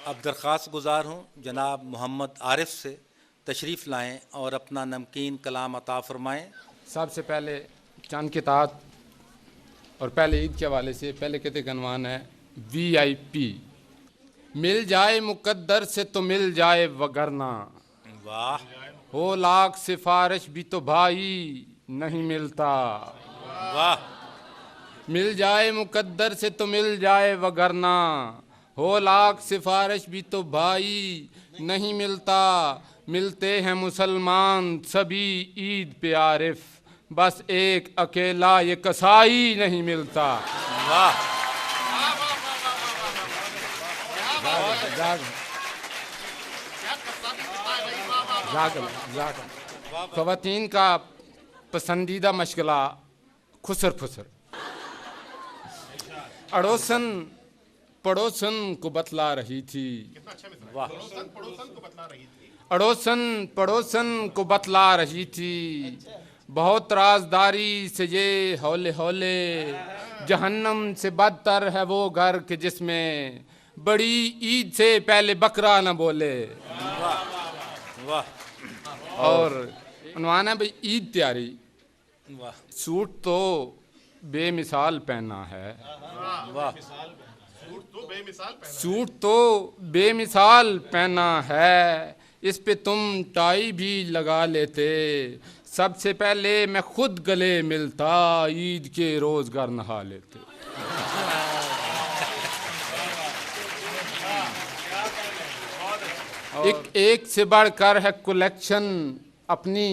अब दरख्वास्त गुजार हूँ जनाब मोहम्मद आरिफ से तशरीफ़ लाएँ और अपना नमकीन कलाम अता फ़रमाएँ। सबसे पहले चंद किताब और पहले ईद के हवाले से पहले कहते का अनवान है VIP। मिल जाए मुकद्दर से तो मिल जाए वगरना, वाह हो लाख सिफारिश भी तो भाई नहीं मिलता। वाह मिल जाए मुकद्दर से तो मिल जाए वगरना, हो लाख सिफारिश भी तो भाई नहीं मिलता। मिलते हैं मुसलमान सभी ईद पे आरिफ, बस एक अकेला ये कसाई नहीं मिलता। वाह ख़वातीन का पसंदीदा मशगला खुसर फुसर। अड़ोसन पड़ोसन को बतला रही थी, वाह अड़ोसन पड़ोसन को बतला रही थी, बहुत राजदारी से ये हौले हौले, जहन्नम से बदतर है वो घर के जिसमें बड़ी ईद से पहले बकरा न बोले। वाह और उन्वान है भाई ईद तैयारी। वाह सूट तो बेमिसाल पहना है, वाह सूट तो बेमिसाल पहना है, इस पे तुम टाई भी लगा लेते, सबसे पहले मैं खुद गले मिलता, ईद के रोज घर नहा लेते। एक से बढ़कर है कलेक्शन अपनी,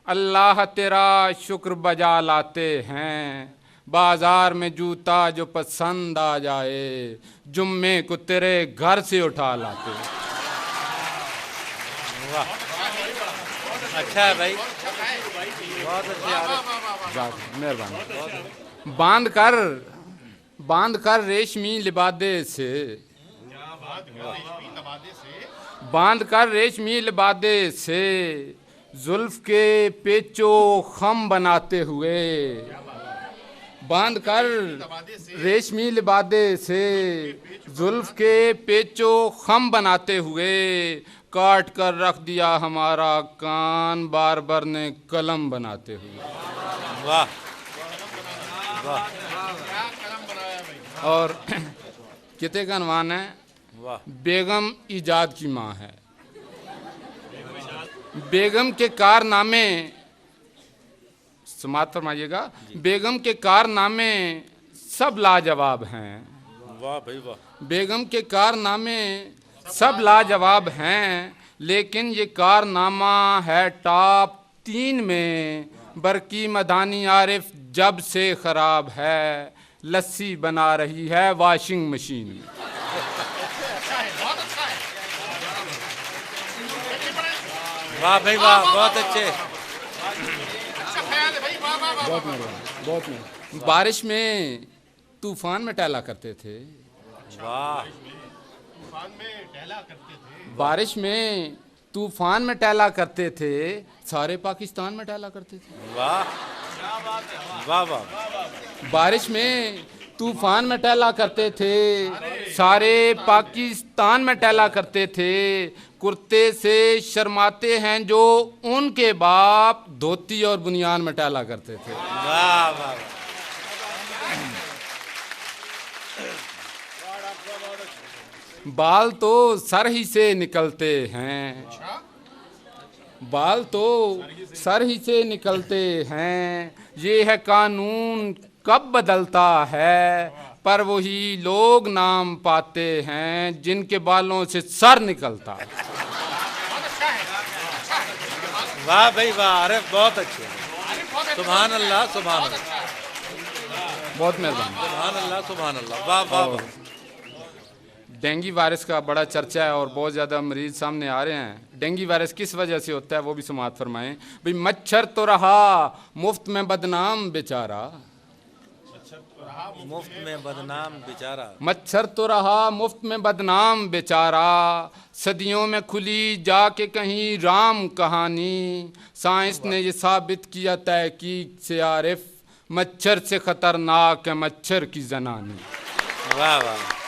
अल्लाह तेरा शुक्र बजा लाते हैं, बाजार में जूता जो पसंद आ जाए, जुम्मे को तेरे घर से उठा लाते। वाह अच्छा है भाई, बहुत अच्छे। मेहरबानी। बांध कर रेशमी लिबादे से, बांध कर रेशमी लिबादे से, जुल्फ के पेचो खम बनाते हुए, बांध कर रेशमी लिबादे से, जुल्फ के पेचो खम बनाते हुए, काट कर रख दिया हमारा कान बारबर ने कलम बनाते हुए। वाह वाह और किते का अनवान है वाह बेगम ईजाद की माँ है। बेगम के कारनामे समात फरमाइएगा, बेगम के कारनामे सब लाजवाब हैं। वाह भाई वाह। बेगम के कारनामे सब लाजवाब हैं, लेकिन ये कारनामा है टॉप 3 में, बरकी मदानी आरिफ जब से ख़राब है, लस्सी बना रही है वॉशिंग मशीन में। वाह भाई वाह, बहुत अच्छे। बहुत मेहरबानी, बहुत मेहरबानी। बारिश में तूफान में टहला करते थे, वाह बारिश में तूफान में टहला करते थे, सारे पाकिस्तान में टहला करते थे। वाह वाह वाह। बारिश में तूफान में टहला करते थे, सारे पाकिस्तान में टहला करते थे, कुर्ते से शर्माते हैं जो उनके बाप धोती और बुनियान में टहला करते थे। वाह वाह। बाल तो सर ही से निकलते हैं, बाल तो सर ही से निकलते हैं, ये है कानून कब बदलता है, पर वही लोग नाम पाते हैं जिनके बालों से सर निकलता है। वाह भाई वाह, अरे बहुत अच्छे। सुभान अल्लाह सुभान अल्लाह, बहुत मेहरबानी। सुभान अल्लाह सुभान अल्लाह। वाह वाह वाह। डेंगू वायरस का बड़ा चर्चा है और बहुत ज़्यादा मरीज सामने आ रहे हैं। डेंगू वायरस किस वजह से होता है वो भी समाअत फरमाएं। भाई मच्छर तो रहा मुफ्त में बदनाम बेचारा, मुफ्त में बदनाम बेचारा, मच्छर तो रहा मुफ्त में बदनाम बेचारा, सदियों में खुली जाके कहीं राम कहानी, साइंस ने ये साबित किया तहकीक से आरिफ, मच्छर से खतरनाक है मच्छर की जनानी। वाह वाह।